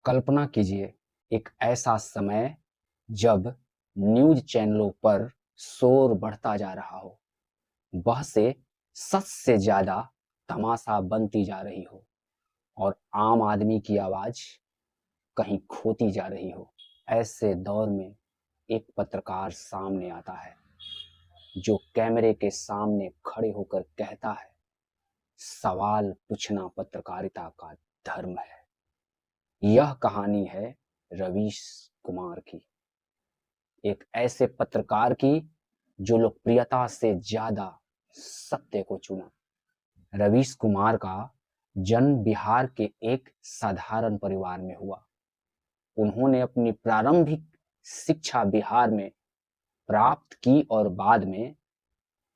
कल्पना कीजिए एक ऐसा समय जब न्यूज़ चैनलों पर शोर बढ़ता जा रहा हो, बहसें सच से ज़्यादा तमाशा बनती जा रही हो और आम आदमी की आवाज़ कहीं खोती जा रही हो। ऐसे दौर में एक पत्रकार सामने आता है जो कैमरे के सामने खड़े होकर कहता है, सवाल पूछना पत्रकारिता का धर्म है। यह कहानी है रवीश कुमार की, एक ऐसे पत्रकार की जो लोकप्रियता से ज्यादा सत्य को चुना। रवीश कुमार का जन्म बिहार के एक साधारण परिवार में हुआ। उन्होंने अपनी प्रारंभिक शिक्षा बिहार में प्राप्त की और बाद में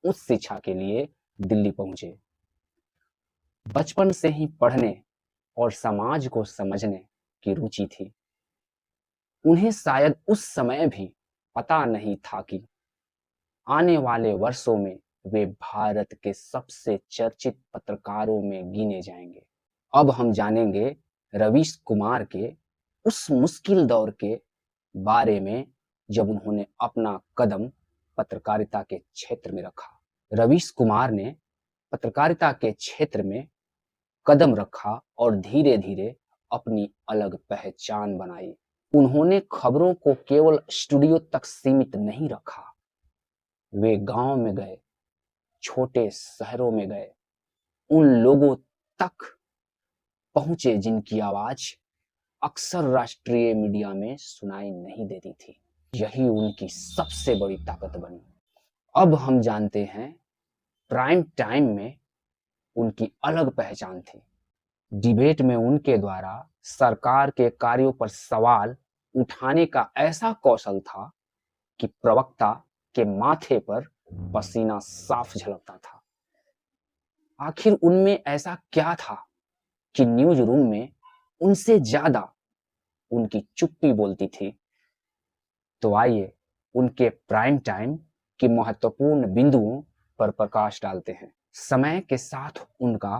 उस शिक्षा के लिए दिल्ली पहुंचे। बचपन से ही पढ़ने और समाज को समझने की रुचि थी। उन्हें शायद उस समय भी पता नहीं था कि आने वाले वर्षों में वे भारत के सबसे चर्चित पत्रकारों में गिने जाएंगे। अब हम जानेंगे रवीश कुमार के उस मुश्किल दौर के बारे में जब उन्होंने अपना कदम पत्रकारिता के क्षेत्र में रखा। रवीश कुमार ने पत्रकारिता के क्षेत्र में कदम रखा और धीरे धीरे अपनी अलग पहचान बनाई। उन्होंने खबरों को केवल स्टूडियो तक सीमित नहीं रखा। वे गांव में गए, छोटे शहरों में गए, उन लोगों तक पहुंचे जिनकी आवाज अक्सर राष्ट्रीय मीडिया में सुनाई नहीं देती थी। यही उनकी सबसे बड़ी ताकत बनी। अब हम जानते हैं प्राइम टाइम में उनकी अलग पहचान थी। डिबेट में उनके द्वारा सरकार के कार्यों पर सवाल उठाने का ऐसा कौशल था कि प्रवक्ता के माथे पर पसीना साफ झलकता था। आखिर उनमें ऐसा क्या था कि न्यूज रूम में उनसे ज्यादा उनकी चुप्पी बोलती थी? तो आइए उनके प्राइम टाइम की महत्वपूर्ण बिंदुओं पर प्रकाश डालते हैं। समय के साथ उनका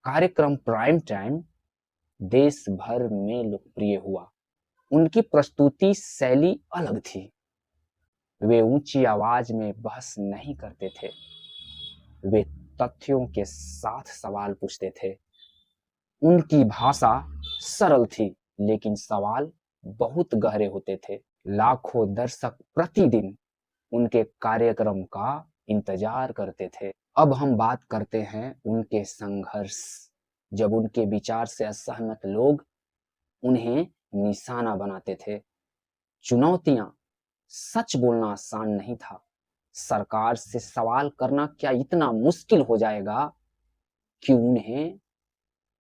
कार्यक्रम प्राइम टाइम देश भर में लोकप्रिय हुआ। उनकी प्रस्तुति शैली अलग थी। वे ऊंची आवाज में बहस नहीं करते थे, वे तथ्यों के साथ सवाल पूछते थे। उनकी भाषा सरल थी लेकिन सवाल बहुत गहरे होते थे। लाखों दर्शक प्रतिदिन उनके कार्यक्रम का इंतजार करते थे। अब हम बात करते हैं उनके संघर्ष। जब उनके विचार से असहमत लोग उन्हें निशाना बनाते थे। चुनौतियां, सच बोलना आसान नहीं था। सरकार से सवाल करना क्या इतना मुश्किल हो जाएगा कि उन्हें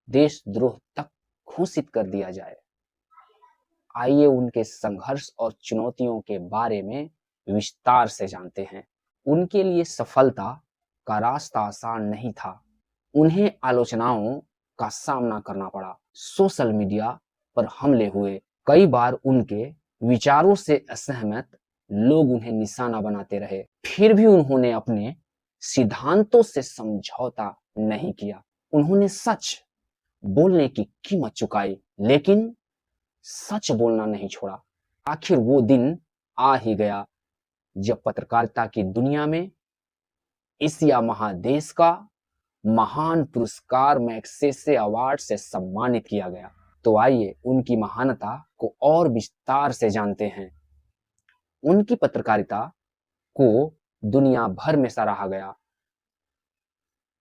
देशद्रोह तक घोषित कर दिया जाए? आइए उनके संघर्ष और चुनौतियों के बारे में विस्तार से जानते हैं। उनके लिए सफलता का रास्ता आसान नहीं था। उन्हें आलोचनाओं का सामना करना पड़ा। सोशल मीडिया पर हमले हुए। कई बार उनके विचारों से असहमत लोग उन्हें निशाना बनाते रहे। फिर भी उन्होंने अपने सिद्धांतों से समझौता नहीं किया। उन्होंने सच बोलने की कीमत चुकाई, लेकिन सच बोलना नहीं छोड़ा। आखिर वो दिन आ ही गया जब पत्रकारिता की दुनिया में एशिया महादेश का महान पुरस्कार मैग्सेसे अवार्ड से सम्मानित किया गया। तो आइए उनकी महानता को और विस्तार से जानते हैं। उनकी पत्रकारिता को दुनिया भर में सराहा गया।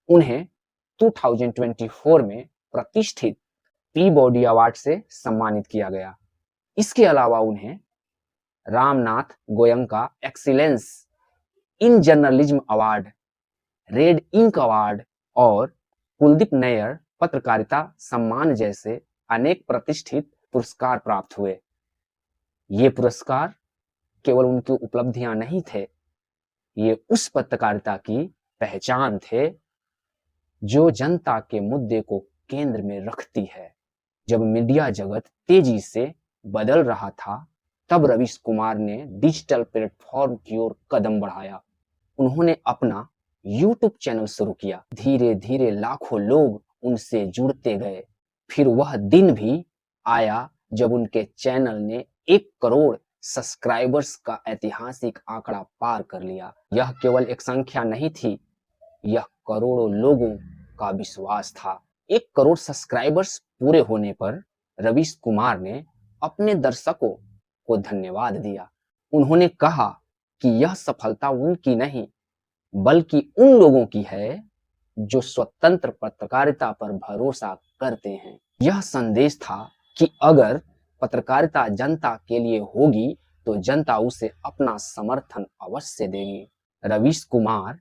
उन्हें 2024 में प्रतिष्ठित पीबॉडी अवार्ड से सम्मानित किया गया। इसके अलावा उन्हें Ramnath Goenka excellence in journalism award, red ink award और कुलदीप नैयर पत्रकारिता सम्मान जैसे अनेक प्रतिष्ठित पुरस्कार प्राप्त हुए। ये पुरस्कार केवल उनकी उपलब्धियां नहीं थे, ये उस पत्रकारिता की पहचान थे जो जनता के मुद्दे को केंद्र में रखती है। जब मीडिया जगत तेजी से बदल रहा था, तब रवीश कुमार ने डिजिटल प्लेटफॉर्म की ओर कदम बढ़ाया। उन्होंने अपना YouTube चैनल शुरू किया। धीरे धीरे लाखों लोग उनसे जुड़ते गए। फिर वह दिन भी आया जब उनके चैनल ने 1 करोड़ सब्सक्राइबर्स का ऐतिहासिक आंकड़ा पार कर लिया। यह केवल एक संख्या नहीं थी, यह करोड़ों लोगों का विश्वास था। 1 करोड़ सब्सक्राइबर्स पूरे होने पर रवीश कुमार ने अपने दर्शकों को धन्यवाद दिया। उन्होंने कहा कि यह सफलता उनकी नहीं, बल्कि उन लोगों की है जो स्वतंत्र पत्रकारिता पर भरोसा करते हैं। यह संदेश था कि अगर पत्रकारिता जनता के लिए होगी तो जनता उसे अपना समर्थन अवश्य देगी। रवीश कुमार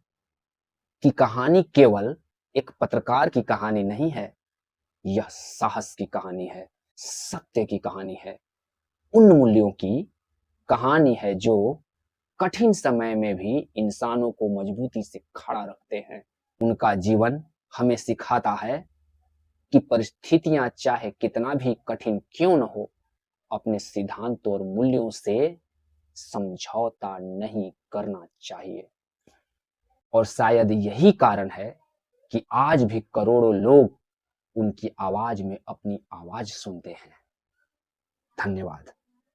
की कहानी केवल एक पत्रकार की कहानी नहीं है, यह साहस की कहानी है, सत्य की कहानी है, उन मूल्यों की कहानी है जो कठिन समय में भी इंसानों को मजबूती से खड़ा रखते हैं। उनका जीवन हमें सिखाता है कि परिस्थितियां चाहे कितना भी कठिन क्यों न हो, अपने सिद्धांतों और मूल्यों से समझौता नहीं करना चाहिए। और शायद यही कारण है कि आज भी करोड़ों लोग उनकी आवाज में अपनी आवाज सुनते हैं। धन्यवाद।